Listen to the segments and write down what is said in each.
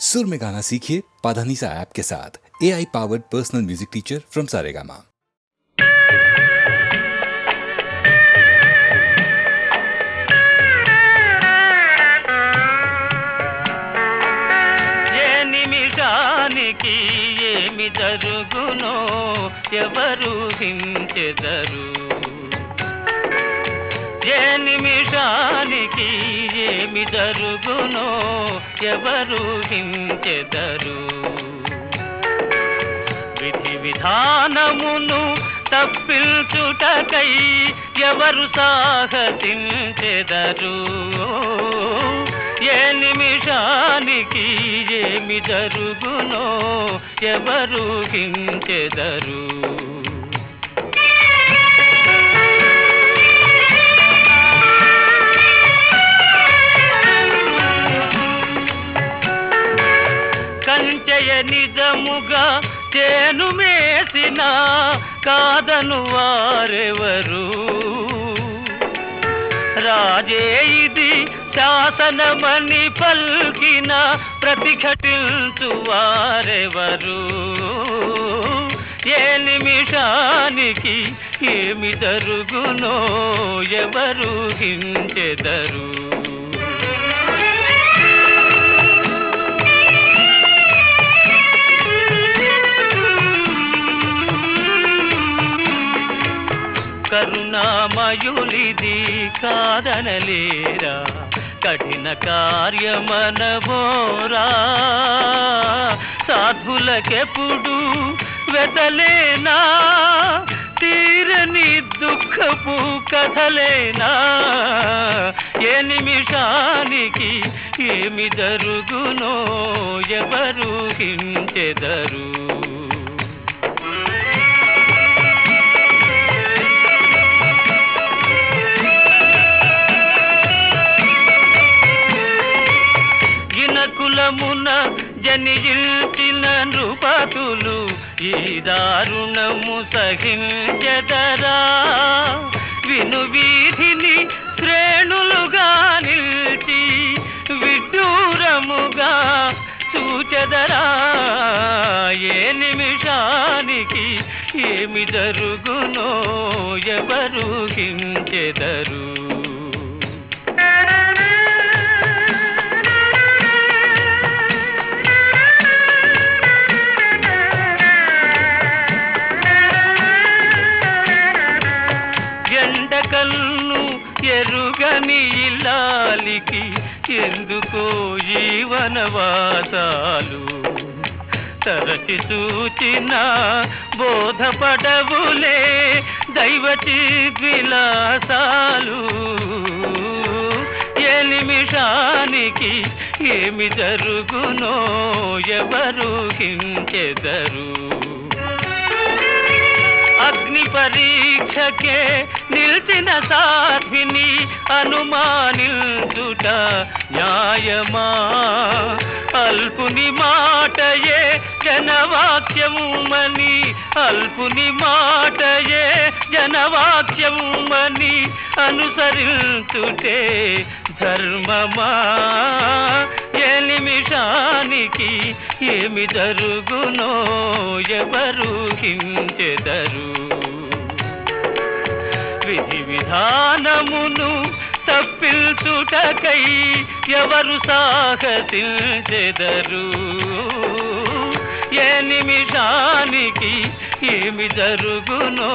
सुर में गाना सीखिए पाधानीसा ऐप के साथ। AI powered personal music teacher from Saregama. ఏమి జరుగునో ఎవరు హించెదరు, ఏ నిమిషానికి ఏమి జరుగునో ఎవరు హించెదరు. విధి విధానమును తప్పించుటకై ఎవరు సాహసించెదరు, ఏ నిమిషానికి ఏమి జరుగునో ఎవరు హించెదరు. కంచెయ నిజముగా చేను మేసిన కాదను వారెవరు, రాజే ఇది శాసనమని పల్కిన ప్రతిఘటించు వారెవరు, ఏ నిమిషానికి ఏమి జరుగునో ఎవరు హించెదరు. కరుణామయులిది కాదనలేరా, కఠిన కార్యమనబోరా, సాధులకెప్పుడు వెతలేనా, తీరని దుఃఖపు కథలేనా, ఏ నిమిషానికి ఏమి జరుగునో ఎవరు హించెదరు. కులమున జనియించిన నృపతులు ఈ దారుణము సహించెదరా, విను వీధిని శ్రేణులుగా నిలిచి విడ్డూరముగా చూచెదరా, ఏ నిమిషానికి ఏమి జరుగునో ఎవరు హించెదరు. కన్ను ఎరుగని ఇల్లాలికి ఎందుకో ఈ వనవాసాలు, తరచి చూచిన బోధపడవులే దైవచి విలాసాలు, ఏ నిమిషానికి ఏమి జరుగునో ఎవరు హించెదరు. అగ్ని పరీక్షకే నిలిచిన సాధ్విని అనుమానించుట న్యాయమా, అల్పుని మాటయే జనవాక్యముమని, అల్పుని మాటయే జనవాక్యముమని అనుసరించుటే ధర్మమా, ఏ నిమిషానికి ఏమి జరుగునో ఎవరు హించెదరు. విధి విధానమును తప్పించుటకై ఎవరు సాహసించెదరు, ఏ నిమిషానికి ఏమి జరుగునో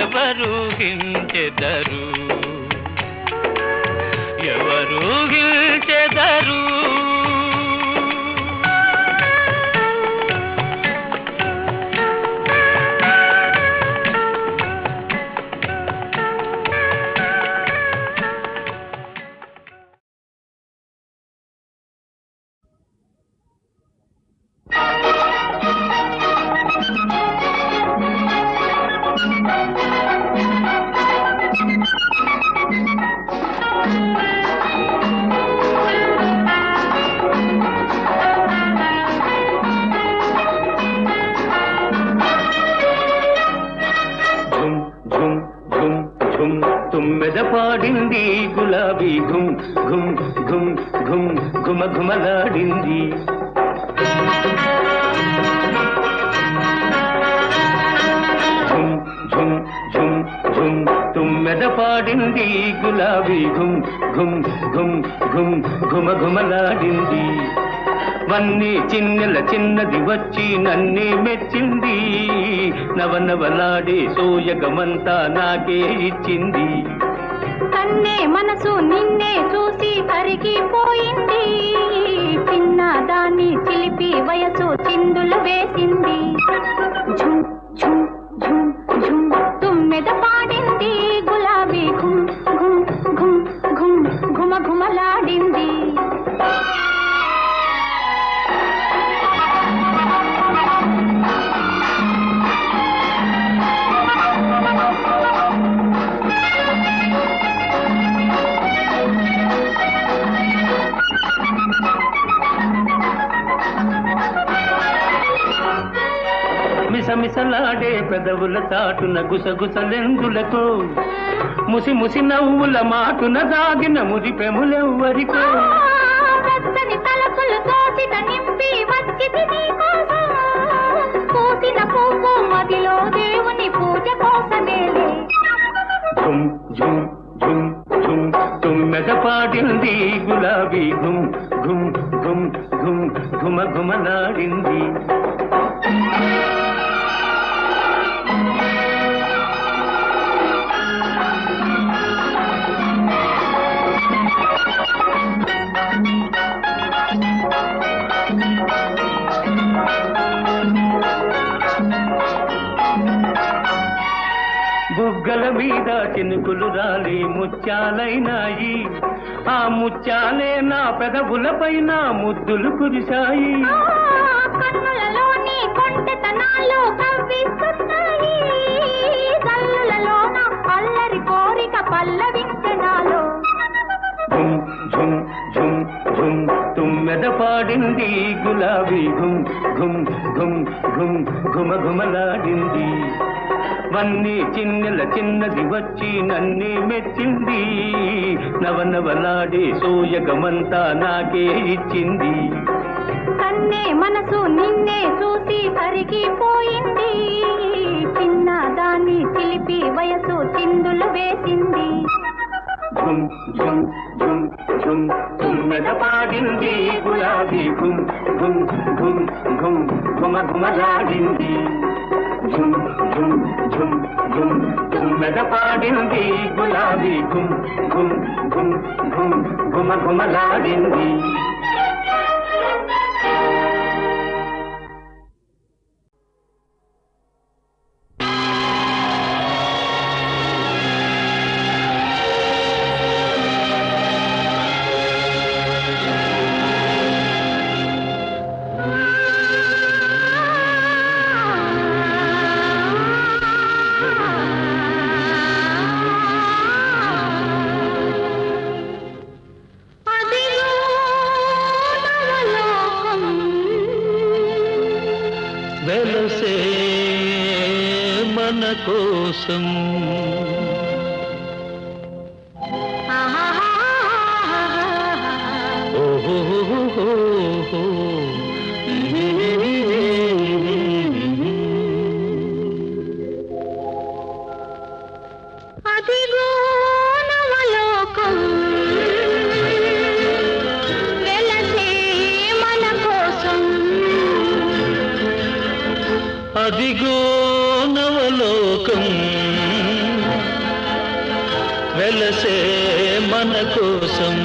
ఎవరు హించెదరు, ఎవరు హించెదరు. తుమ్మెద పాడింది గులాబీ ఘుమ్ ఘుమ్ ఘుమ్ ఘుమ్ ఘుమ ఘుమలాడింది పాడింది గులాబీ ఘుమ్ ఘుమ్ ఘుమ్ ఘుమ్ ఘుమ ఘుమలాడింది. వన్నీ చిన్నెల చిన్నది వచ్చి నన్నే మెచ్చింది. నవనవలాడే సోయగమంతా నాకే ఇచ్చింది. కన్నే మనసు నిన్నే చూసి కరిగిపోయింది. చిన్న దాన్ని చిలిపి వయసు చిందులు వేసింది. ఝుమ్ ఝుమ్ ఝుమ్ ఝుమ్ తుమ్మెద పాడింది గులాబీ ఘుమ్ ఘుమ్ ఘుమ్ ఘుమ్ ఘుమ ఘుమలాడింది. మిసమిసలాడే పెదవుల చాటున గుసగుసలెందులతో, ముసి ముసి నవ్వుల మాటున దాగిన మురిపెములెవ్వరికో. వెచ్చని తలపులు తోసిట నింపి వచ్చింది నీకోసం. పూసిన పువ్వు మదిలో దేవుని పూజ కోసమేలే. ఝుమ్ ఝుమ్ ఝుమ్ ఝుమ్ తుమ్మెద పాడింది గులాబీ ఘుమ్ ఘుమ్ ఘుమ్ ఘుమ్ ఘుమ ఘుమలాడింది. బుగ్గల మీద చినుకులు రాలి ముత్యాలైనాయి. ఆ ముత్యాలే నా పెదవుల పైన ముద్దులు కురిశాయి. కన్నులలోని కొంటెతనాలు కవ్విస్తున్నాయి. కళ్ళులలోన అల్లరి కోరిక పల్లవించనాలో. ఝుమ్ ఝుమ్ ఝుమ్ ఝుమ్ తుమ్మెద పాడింది గులాబీ ఘుమ్ ఘుమ్ ఘుమ్ ఘుమ్ ఘుమ ఘుమలాడింది. వన్నీ చిన్నెల చిన్నది వచ్చి నన్నే మెచ్చింది. నవనవలాడే సోయగమంతా నాకే ఇచ్చింది. కన్నే మనసు నిన్నే చూసి కరిగిపోయింది. చిన్న దాన్ని చిలిపి వయసు చిందులు వేసింది. ఝుమ్ ఝుమ్ ఝుమ్ ఝుమ్ తుమ్మెద పాడింది గులాబీ ఘుమ్ ఘుమ్ ఘుమ్ ఘుమ్ ఘుమ ఘుమలాడింది. ఝుమ్ ఝుమ్ ఝుమ్ ఝుమ్ తుమ్మెద పాడింది గులాబీ ఘుమ్ ఘుమ్ ఘుమ్ ఘుమ్ ఘుమ ఘుమలాడింది. వెలసే మన కోసం అదిగో నవలోకం వెలసే మన కోసం. అదిగో నవలోకం వెలసే మన కోసం.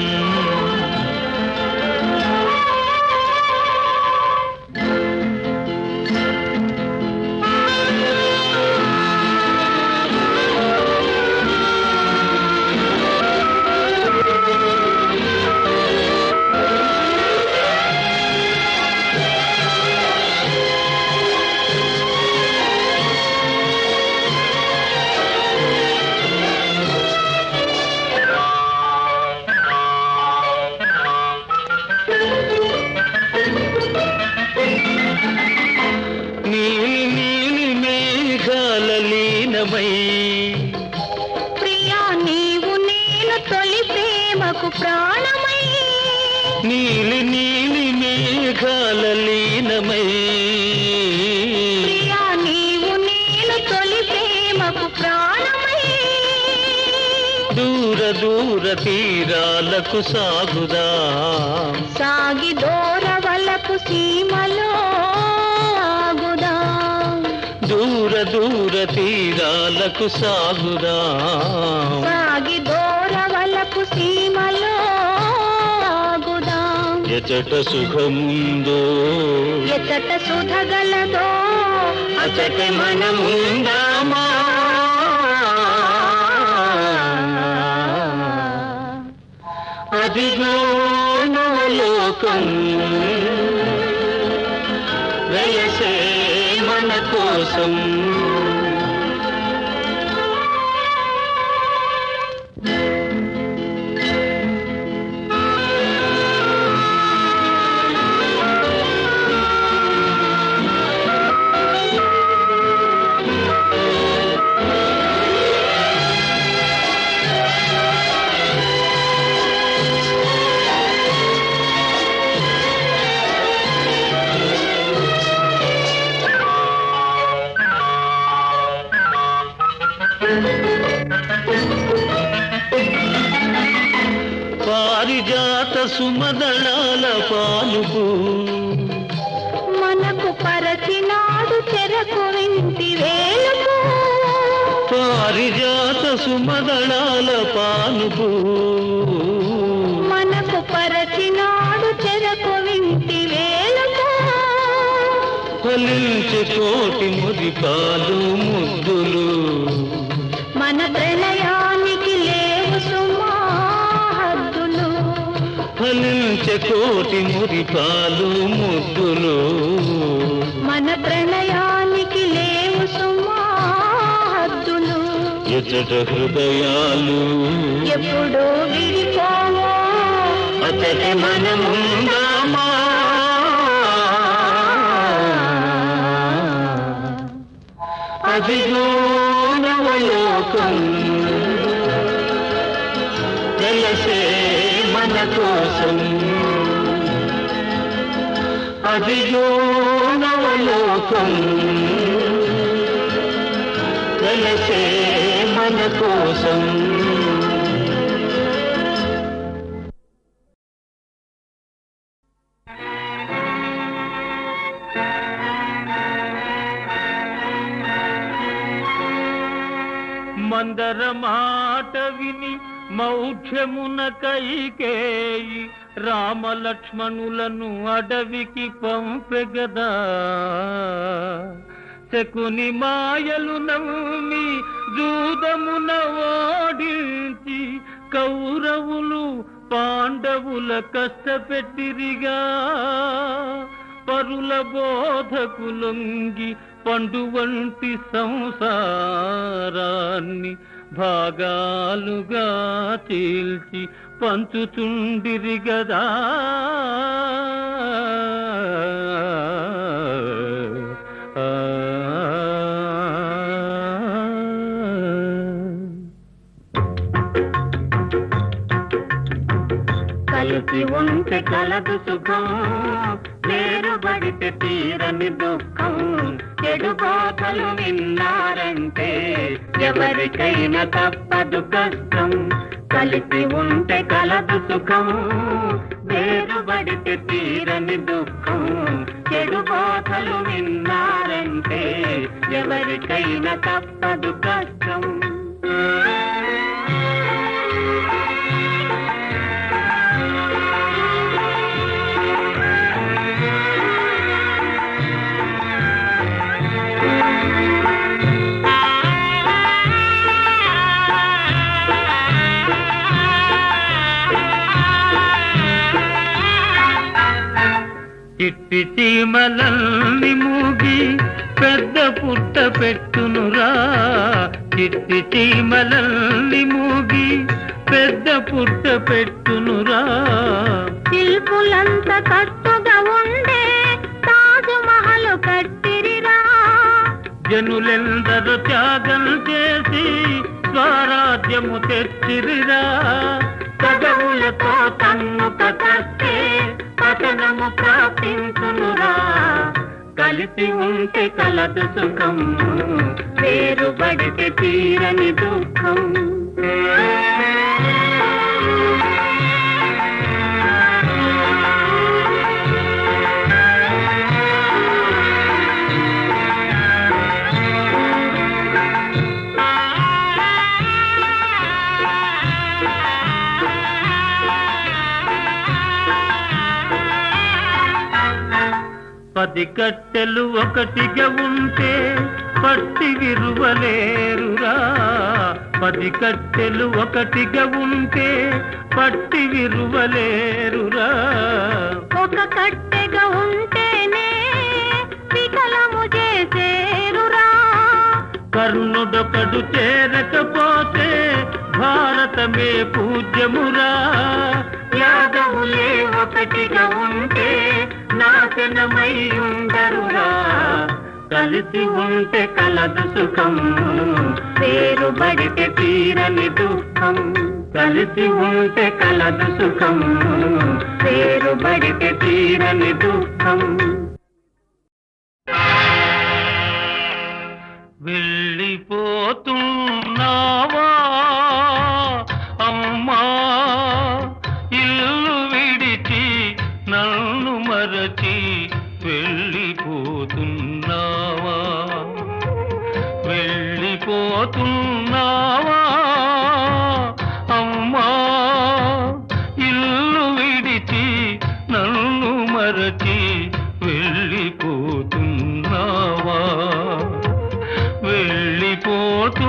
ప్రియా నీవు నేను తొలి ప్రేమకు ప్రాణమై. నీలి నీలి మేఘాల లీనమై. ప్రియా నీవు నేను తొలి ప్రేమకు ప్రాణమై. తీరాలకు సాగుదా సాగి దూరవలపు సీమలో ఆగుదా దూర తీరాలకు సాగుదా సాగి దూరవలపు సీమలో ఆగుదా ఎచట సుఖముందో ఎచ్చట సుధగలదో అచట మనముందామా అదిగో నవలోకం వెలసే మన కోసం పారిజాత సుమదళాల పాలుపు మనకు పరచినాడు చెరకు వింటి వేలుపు పారిజాత సుమదళాల పాలుపు మనకు పరచినాడు చెరకు వింటి వేలుపు ఫలించే కోటి మురిపాలు ముద్దులు మన ప్రణయానికి లేవు సుమా హద్దులు ఫలించే కోటి మురిపాలు ముద్దులు మన ప్రణయానికి లేవు సుమా హద్దులు ఎచ్చట హృదయాలు ఎప్పుడూ విడిపోవో అచట మనముందామా అదిగో నవలోకం వెలసే మన కోసం అదిగో నవలోకం వెలసే మన కోసం మందర మాట విని మౌఢ్యమున కైకేయి రామలక్ష్మణులను అడవికి పంపెగదా శకుని మాయలు నమ్మి జూదమున ఓడించి కౌరవులు పాండవుల కష్టపెట్టిరిగా పరుల బోధకులొంగి పండు వంటి సంసారాన్ని భాగాలుగా చీల్చి పంచుచుండిరి గదా కలిసి ఉంటే కలదు సుఖం వేరుబడితే తీరని దుఃఖం చెడు బోధలు విన్నారంటే ఎవరికైనా తప్పదు కష్టం కలిసి ఉంటే కలదు సుఖం వేరుబడితే తీరని దుఃఖం చెడు బోధలు విన్నారంటే ఎవరికైనా తప్పదు కష్టం చిట్టి చీమలల్ని మూగి పెద్ద పుట్ట పెట్టునురా చిట్టి చీమలల్ని మూగి పెద్ద పుట్ట పెట్టునురా శిల్పులంత కట్టుగా ఉండే తాజు మహలు కట్టిరిరా జనులెందరూ త్యాగం చేసి స్వరాజ్యము తెచ్చిరిరా పదవులతో తన్ను కట్టే పతనము ప్రాప్తించునురా కలిసి ఉంటే కలదు సుఖం వేరుబడితే తీరని దుఃఖం 10 కట్టెలు ఒకటిగా ఉంటే పట్టి విరువలేరురా. 10 కట్టెలు ఒకటిగా ఉంటే పట్టి విరువలేరురా. ఒక కట్టెగా ఉంటేనే వికలము చేసేరురా. కర్ణుడొకడు చేరకపోతే భారతమే పూజ్యమురా. యాదవులే ఒకటిగా ఉంటే నాశనమై ఉండరురా. కలిసి ఉంటే కలదు సుఖం, వేరుబడితే తీరని దుఃఖం. కలిసి ఉంటే కలదు సుఖం, వేరుబడితే తీరని దుఃఖం. వెళ్ళిపోతున్నావా అమ్మా, ఇల్లు విడిచి నన్ను మరచి వెళ్ళిపోతున్నావా. వెళ్ళిపోతున్నావా అమ్మా, ఇల్లు విడిచి నన్ను మరచి వెళ్ళిపోతున్నావా. వెళ్ళిపోతున్నావా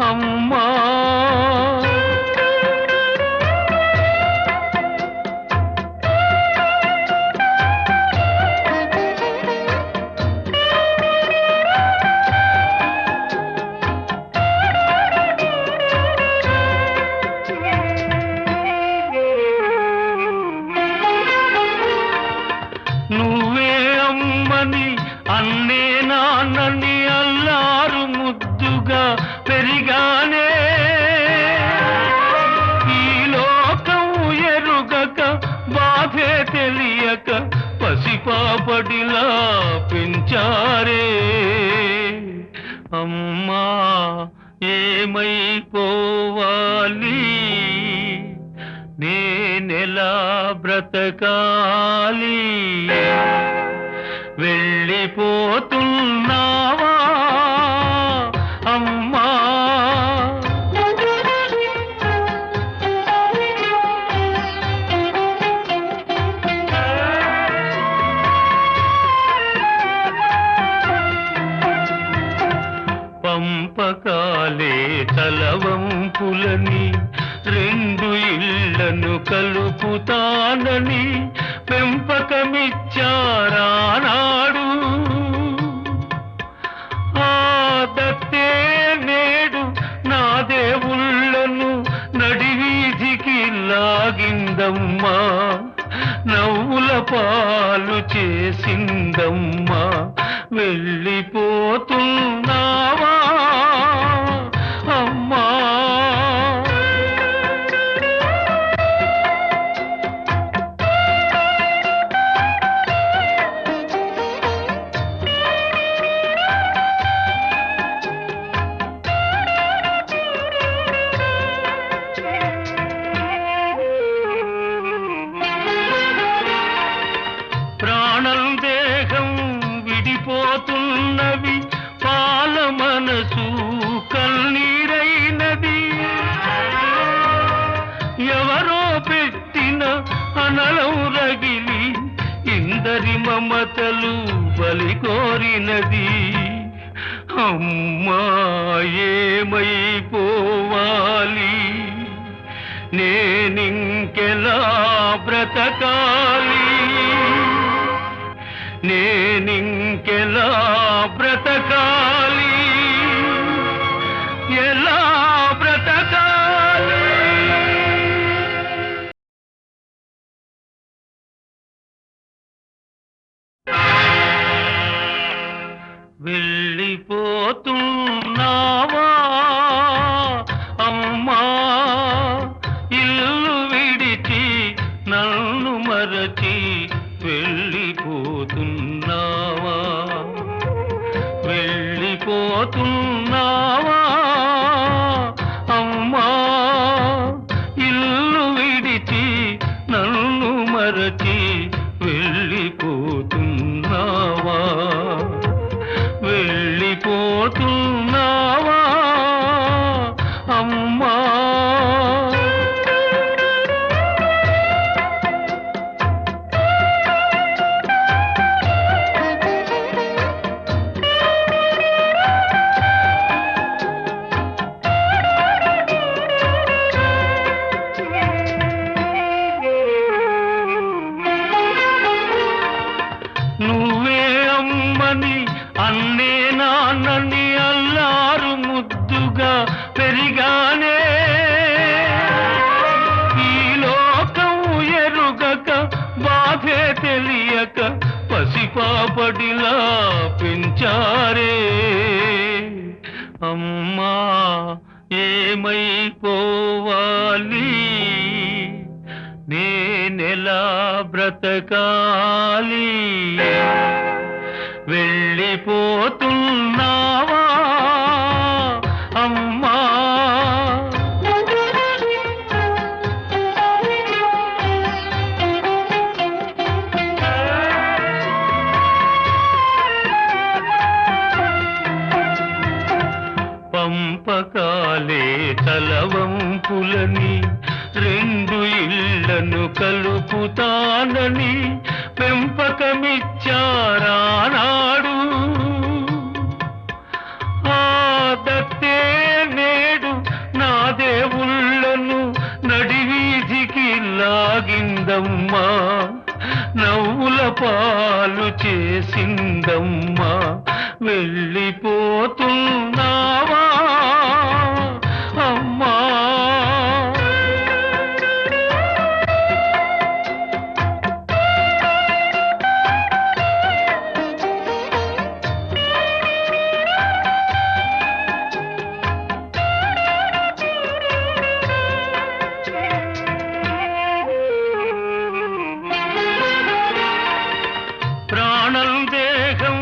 అమ్మా. నువ్వే అమ్మని అన్నే నాన్నని అల్లారు ముద్దుగా పెరిగానే. ఈ లోకం ఎరుగక బాధే తెలియక పసిపాపడిలా పెంచారే. అమ్మా ఏమైపోవాలి, నేనెలా బ్రతకాలి. వెళ్ళిపోతున్నావా అమ్మా. పంపకాలే తలవంపులని 2 ఇళ్లను కలుపుతానని పెంపకమిచ్చారానాడు. ఆ దత్తే నేడు నా దేవుళ్ళను నడివీధికి లాగిందమ్మా. నవ్వుల పాలు చేసిందమ్మా. వెళ్ళిపోతున్నావా అమ్మా. ప్రాణం దేహం విడిపోతున్నవి, పాల మనసు కన్నీరైనది. ఎవరో పెట్టిన అనలం రగిలి ఇందరి మమతలు బలి కోరినది. అమ్మా ఏమైపోవాలి, నేనింకెలా బ్రతకాలి. నేనింకెలా బ్రతకాలి, ఎలా బ్రతకాలి. వెళ్ళిపోతున్నావా అమ్మా, ఇల్లు విడిచి నన్ను మరచి వెళ్ళిపోతున్నావా. వెళ్ళిపోతున్నావా అమ్మా, ఇల్లు విడిచి నన్ను మరచి వెళ్ళిపోతున్నావా. వెళ్ళిపోతున్నావా అమ్మా. పాపడిలా పెంచారే అమ్మా ఏమైపోవాలి నేనెలా బ్రతకాలి వెళ్ళిపోతున్నావా అమ్మా పంపకాలే తలవంపులని రెండు ఇళ్లను కలుపుతానని పెంపకమిచ్చారానాడు ఆ దత్తే నేడు నా దేవుళ్ళను నడివీధికి లాగిందమ్మా నవ్వుల పాలు చేసిందమ్మా వెళ్ళిపోతున్నావా అమ్మా ప్రాణం దేహం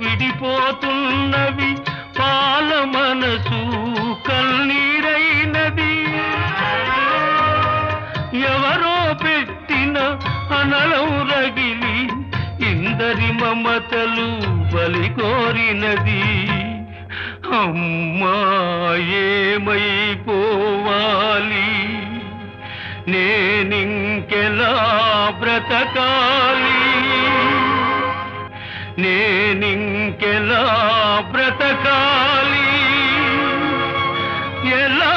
విడిపోతున్నవి పాల మనసు కన్నీరైనది ఎవరో పెట్టిన అనలం రగిలి ఇందరి మమతలు బలి కోరినది అమ్మా ఏమైపోవాలి నేనింకెలా బ్రతకాలి నేనింకెలా బ్రతకాలి ఎలా